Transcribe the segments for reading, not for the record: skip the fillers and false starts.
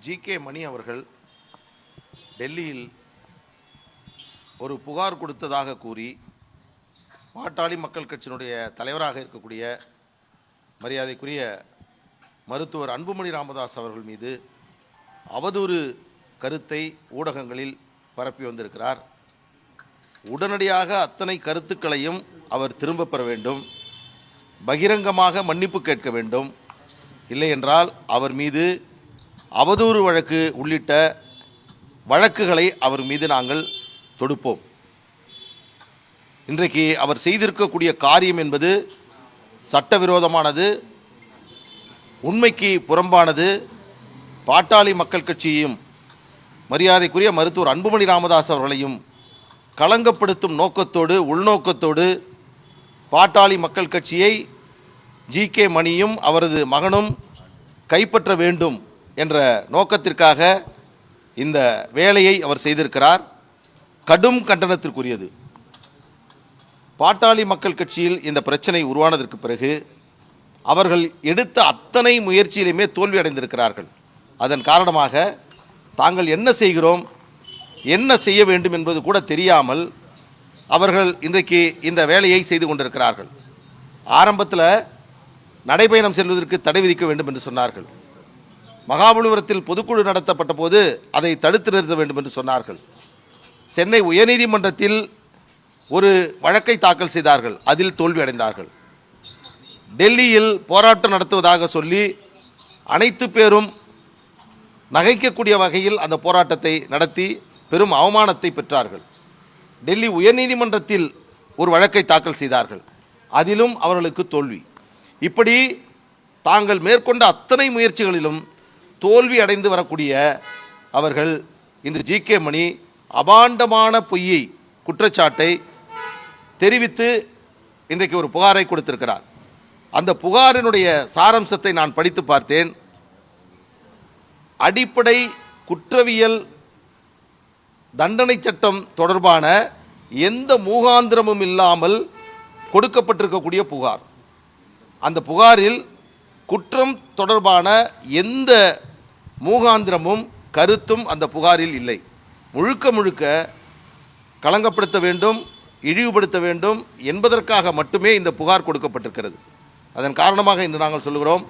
G K. மணி அவர்கள் டெல்லியில் ஒரு புகார் கொடுத்ததாக கூறி பாட்டாளி மக்கள் கட்சியினுடைய தலைவராக இருக்கக்கூடிய மரியாதைக்குரிய மருத்துவர் அன்புமணி ராமதாஸ் அவர்கள் மீது அவதூறு கருத்தை ஊடகங்களில் பரப்பி வந்திருக்கிறார். உடனடியாக அத்தனை கருத்துக்களையும் அவர் திரும்ப பெற வேண்டும், பகிரங்கமாக மன்னிப்பு கேட்க வேண்டும். இல்லை என்றால் அவர் மீது அவதூறு வழக்கு உள்ளிட்ட வழக்குகளை அவர் மீது நாங்கள் தொடுப்போம். இன்றைக்கு அவர் செய்திருக்கக்கூடிய காரியம் என்பது சட்டவிரோதமானது, உண்மைக்கு புறம்பானது. பாட்டாளி மக்கள் கட்சியையும் மரியாதைக்குரிய மருத்துவர் அன்புமணி ராமதாஸ் அவர்களையும் களங்கப்படுத்தும் நோக்கத்தோடு, உள்நோக்கத்தோடு பாட்டாளி மக்கள் கட்சியை ஜி.கே. மணியும் அவரது மகனும் கைப்பற்ற வேண்டும் என்ற நோக்கத்திற்காக இந்த வேலையை அவர் செய்திருக்கிறார். கடும் கண்டனத்திற்குரியது. பாட்டாளி மக்கள் கட்சியில் இந்த பிரச்சனை உருவானதற்கு பிறகு அவர்கள் எடுத்த அத்தனை முயற்சியிலுமே தோல்வி அடைந்திருக்கிறார்கள். அதன் காரணமாக தாங்கள் என்ன செய்கிறோம், என்ன செய்ய வேண்டும் என்பது கூட தெரியாமல் அவர்கள் இன்றைக்கு இந்த வேலையை செய்து கொண்டிருக்கிறார்கள். ஆரம்பத்தில் நடைபயணம் செல்வதற்கு தடை விதிக்க வேண்டும் என்று சொன்னார்கள். மகாபலிபுரத்தில் பொதுக்குழு நடத்தப்பட்ட போது அதை தடுத்து நிறுத்த வேண்டும் என்று சொன்னார்கள். சென்னை உயர்நீதிமன்றத்தில் ஒரு வழக்கை தாக்கல் செய்தார்கள், அதில் தோல்வி அடைந்தார்கள். டெல்லியில் போராட்டம் நடத்துவதாக சொல்லி அனைத்து பேரும் நகைக்கக்கூடிய வகையில் அந்த போராட்டத்தை நடத்தி பெரும் அவமானத்தை பெற்றார்கள். டெல்லி உயர்நீதிமன்றத்தில் ஒரு வழக்கை தாக்கல் செய்தார்கள், அதிலும் அவர்களுக்கு தோல்வி. இப்படி தாங்கள் மேற்கொண்ட அத்தனை முயற்சிகளிலும் தோல்வி அடைந்து வரக்கூடிய அவர்கள் இன்று ஜி.கே. மணி அபாண்டமான பொய்யை, குற்றச்சாட்டை தெரிவித்து இன்றைக்கு ஒரு புகாரை கொடுத்திருக்கிறார். அந்த புகாரினுடைய சாராம்சத்தை நான் படித்து பார்த்தேன். அடிப்படை குற்றவியல் தண்டனை சட்டம் தொடர்பான எந்த மூகாந்திரமும் இல்லாமல் கொடுக்கப்பட்டிருக்கக்கூடிய புகார். அந்த புகாரில் குற்றம் தொடர்பான எந்த மூகாந்திரமும் கருத்தும் அந்த புகாரில் இல்லை. முழுக்க முழுக்க களங்கப்படுத்த வேண்டும், இழிவுபடுத்த வேண்டும் என்பதற்காக மட்டுமே இந்த புகார் கொடுக்கப்பட்டிருக்கிறது. அதன் காரணமாக இன்று நாங்கள் சொல்லுகிறோம்,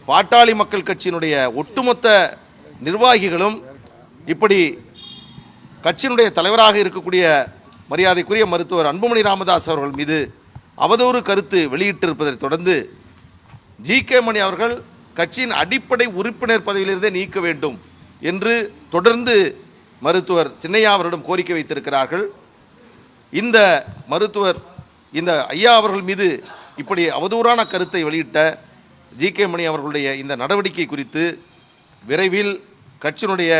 பாட்டாளி மக்கள் கட்சியினுடைய ஒட்டுமொத்த நிர்வாகிகளும் இப்படி கட்சியினுடைய தலைவராக இருக்கக்கூடிய மரியாதைக்குரிய மருத்துவர் அன்புமணி ராமதாஸ் அவர்கள் மீது அவதூறு கருத்து வெளியிட்டிருப்பதை தொடர்ந்து ஜி.கே. மணி அவர்கள் கட்சியின் அடிப்படை உறுப்பினர் பதவியிலிருந்தே நீக்க வேண்டும் என்று தொடர்ந்து மருத்துவர் சின்னையா அவரிடம் கோரிக்கை வைத்திருக்கிறார்கள். இந்த மருத்துவர், இந்த ஐயா அவர்கள் மீது இப்படி அவதூறான கருத்தை வெளியிட்ட ஜி.கே. மணி அவர்களுடைய இந்த நடவடிக்கை குறித்து விரைவில் கட்சியினுடைய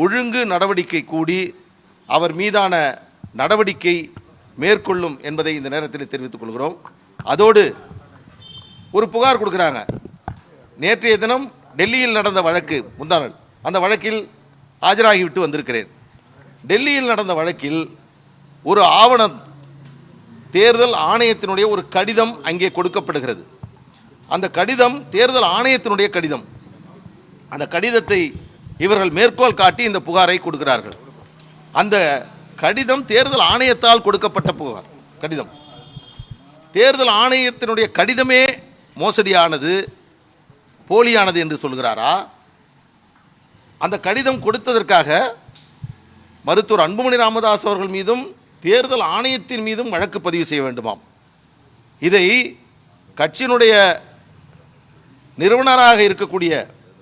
ஒழுங்கு நடவடிக்கை கூடி அவர் மீதான நடவடிக்கை மேற்கொள்ளும் என்பதை இந்த நேரத்தில் தெரிவித்துக் கொள்கிறோம். அதோடு ஒரு புகார் கொடுக்குறாங்க. நேற்றைய தினம் டெல்லியில் நடந்த வழக்கு, முந்தாநாள் அந்த வழக்கில் ஆஜராகிவிட்டு வந்திருக்கிறேன். டெல்லியில் நடந்த வழக்கில் ஒரு ஆவணம், தேர்தல் ஆணையத்தினுடைய ஒரு கடிதம் அங்கே கொடுக்கப்படுகிறது. அந்த கடிதம் தேர்தல் ஆணையத்தினுடைய கடிதம். அந்த கடிதத்தை இவர்கள் மேற்கோள் காட்டி இந்த புகாரை கொடுக்கிறார்கள். அந்த கடிதம் தேர்தல் ஆணையத்தால் கொடுக்கப்பட்ட புகார் கடிதம். தேர்தல் ஆணையத்தினுடைய கடிதமே மோசடியானது, போலியானது என்று சொல்கிறாரா? அந்த கடிதம் கொடுத்ததற்காக மருத்துவர் அன்புமணி ராமதாஸ் அவர்கள் மீதும் தேர்தல் ஆணையத்தின் மீதும் வழக்கு பதிவு செய்ய வேண்டுமாம். இதை கட்சியினுடைய நிறுவனராக இருக்கக்கூடிய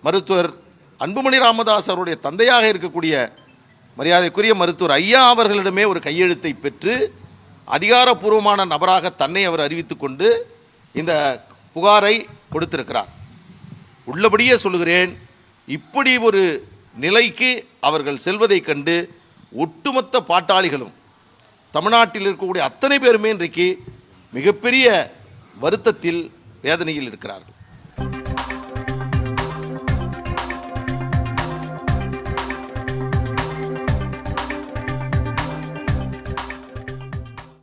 மருத்துவர் அன்புமணி ராமதாஸ் அவருடைய தந்தையாக இருக்கக்கூடிய மரியாதைக்குரிய மருத்துவர் ஐயா அவர்களிடமே ஒரு கையெழுத்தை பெற்று அதிகாரப்பூர்வமான நபராக தன்னை அவர் அறிவித்து கொண்டு இந்த புகாரை கொடுத்திருக்கிறார். உள்ளபடியே சொல்லுகிறேன், இப்படி ஒரு நிலைக்கு அவர்கள் செல்வதை கண்டு ஒட்டுமொத்த பாட்டாளிகளும் தமிழ்நாட்டில் இருக்கக்கூடிய அத்தனை பேருமே இன்றைக்கு மிகப்பெரிய வருத்தத்தில், வேதனையில் இருக்கிறார்கள்.